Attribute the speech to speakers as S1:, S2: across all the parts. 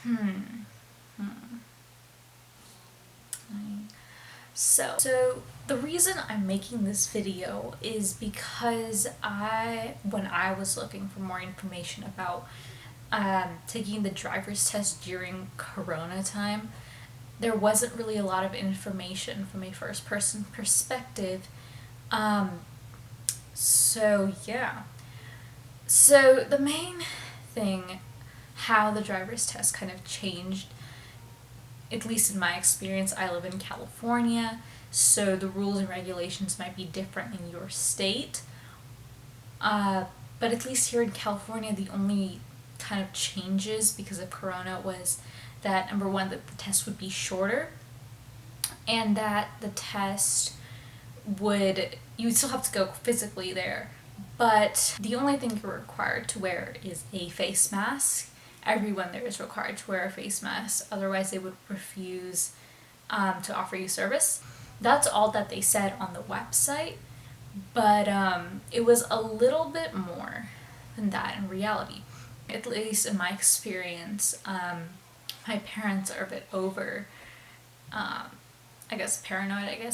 S1: Hmm. So the reason I'm making this video is because when I was looking for more information about taking the driver's test during Corona time, there wasn't really a lot of information from a first person perspective. Um, so yeah. So the main thing, how the driver's test kind of changed, at least in my experience, I live in California, so the rules and regulations might be different in your state. Uh, but at least here in California, the only kind of changes because of Corona was that number one, that the test would be shorter, and that the test you would still have to go physically there, but the only thing you're required to wear is a face mask. Everyone there is required to wear a face mask, otherwise they would refuse to offer you service. That's all that they said on the website, but it was a little bit more than that in reality. At least in my experience, my parents are a bit I guess paranoid,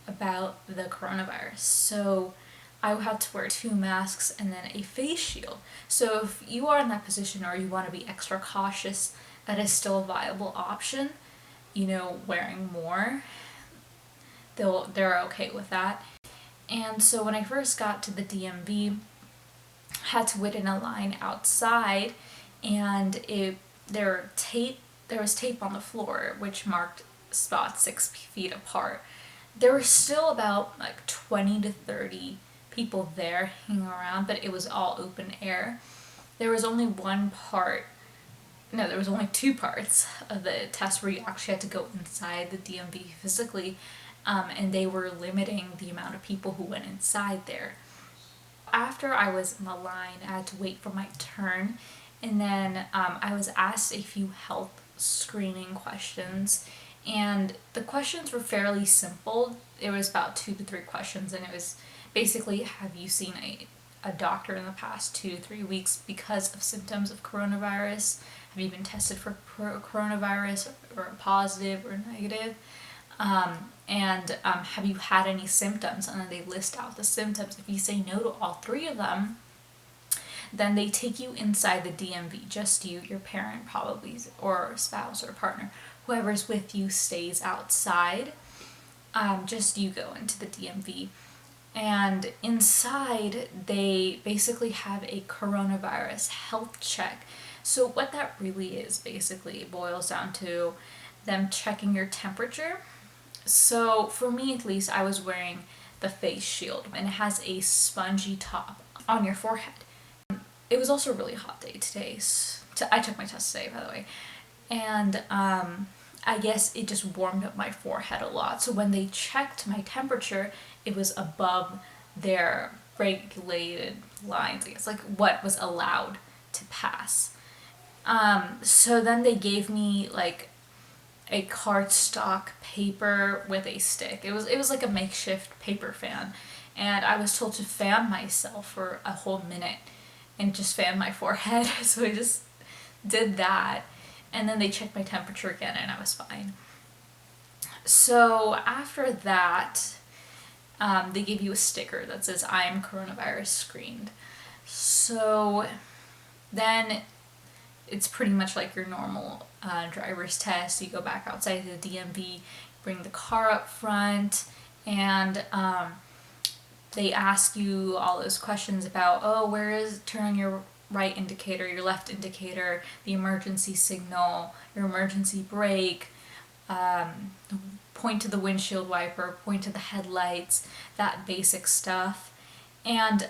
S1: about the coronavirus. So I would have to wear 2 masks and then a face shield. So if you are in that position or you want to be extra cautious, that is still a viable option. Wearing more, they're okay with that. And so when I first got to the DMV, I had to wait in a line outside, and there was tape on the floor which marked spots 6 feet apart. There were still about like 20 to 30 people there hanging around, but it was all open air. There was only there was only 2 parts of the test where you actually had to go inside the DMV physically, and they were limiting the amount of people who went inside there. After I was in the line, I had to wait for my turn, and then I was asked a few health screening questions, and the questions were fairly simple. It was about 2 to 3 questions, and it was basically, have you seen a doctor in the past 2 to 3 weeks because of symptoms of coronavirus? Have you been tested for coronavirus, or positive or negative? And have you had any symptoms? And then they list out the symptoms. If you say no to all 3 of them, then they take you inside the DMV. Just you, your parent probably, or spouse or partner. Whoever's with you stays outside. Just you go into the DMV. And inside, they basically have a coronavirus health check. So what that really is, basically, boils down to them checking your temperature. So for me, at least, I was wearing the face shield, and it has a spongy top on your forehead. It was also a really hot day today. I took my test today, by the way. And I guess it just warmed up my forehead a lot. So when they checked my temperature, it was above their regulated lines, I guess, like what was allowed to pass. So then they gave me like a cardstock paper with a stick. It was like a makeshift paper fan, and I was told to fan myself for a whole minute and just fan my forehead. So I just did that, and then they checked my temperature again, and I was fine. So after that, they give you a sticker that says I am coronavirus screened. So then it's pretty much like your normal driver's test. You go back outside the DMV, bring the car up front, and they ask you all those questions about, turn on your right indicator, your left indicator, the emergency signal, your emergency brake, point to the windshield wiper, point to the headlights, that basic stuff. And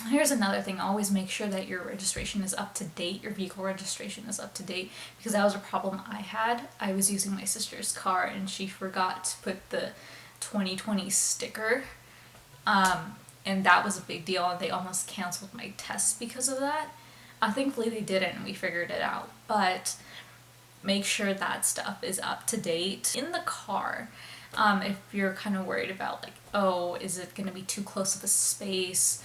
S1: here's another thing, always make sure that your registration is up to date, your vehicle registration is up to date, because that was a problem I had. I was using my sister's car and she forgot to put the 2020 sticker, and that was a big deal, and they almost canceled my test because of that. Thankfully they didn't, and we figured it out, but make sure that stuff is up to date. In the car, if you're kind of worried about like, is it going to be too close of a space?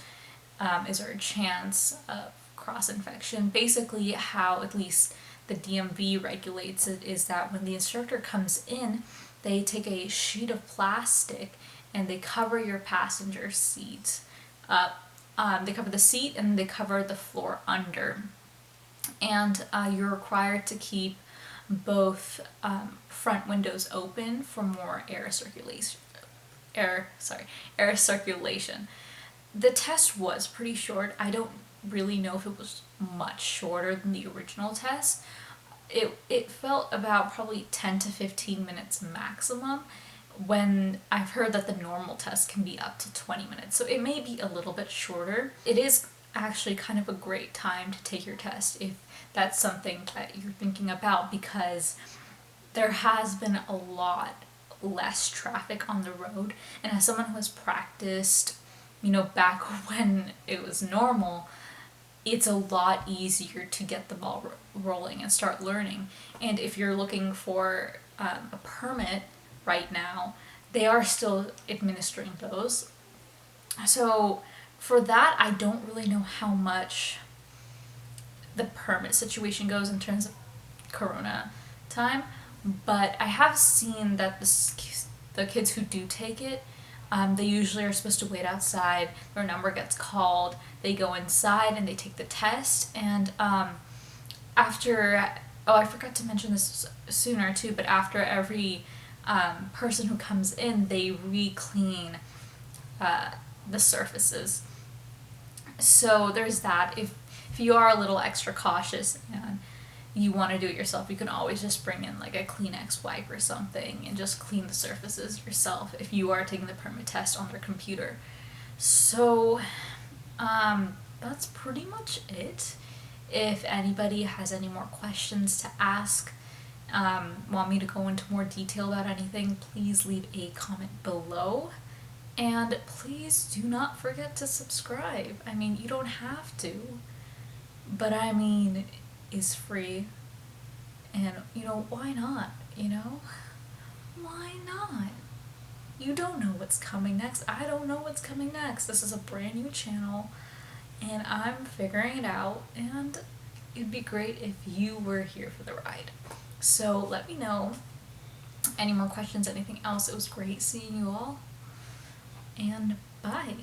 S1: Is there a chance of cross-infection? Basically how at least the DMV regulates it is that when the instructor comes in, they take a sheet of plastic and they cover your passenger seat up. They cover the seat and they cover the floor under. And you're required to keep both front windows open for more air circulation. Air circulation. The test was pretty short. I don't really know if it was much shorter than the original test. It felt about probably 10 to 15 minutes maximum, when I've heard that the normal test can be up to 20 minutes. So it may be a little bit shorter. It is actually kind of a great time to take your test if that's something that you're thinking about, because there has been a lot less traffic on the road. And as someone who has practiced, back when it was normal, it's a lot easier to get the ball rolling and start learning. And if you're looking for a permit right now, they are still administering those. So for that, I don't really know how much the permit situation goes in terms of Corona time, but I have seen that the kids who do take it, they usually are supposed to wait outside. Their number gets called. They go inside and they take the test. And after, I forgot to mention this sooner too, but after every person who comes in, they re-clean the surfaces. So there's that. If you are a little extra cautious and you want to do it yourself, you can always just bring in like a Kleenex wipe or something and just clean the surfaces yourself if you are taking the permit test on their computer. So that's pretty much it. If anybody has any more questions to ask, want me to go into more detail about anything, please leave a comment below. And please do not forget to subscribe. I mean, you don't have to, but I mean, it's free. And, why not? Why not? You don't know what's coming next. I don't know what's coming next. This is a brand new channel, and I'm figuring it out, and it'd be great if you were here for the ride. So let me know any more questions, anything else. It was great seeing you all, and bye.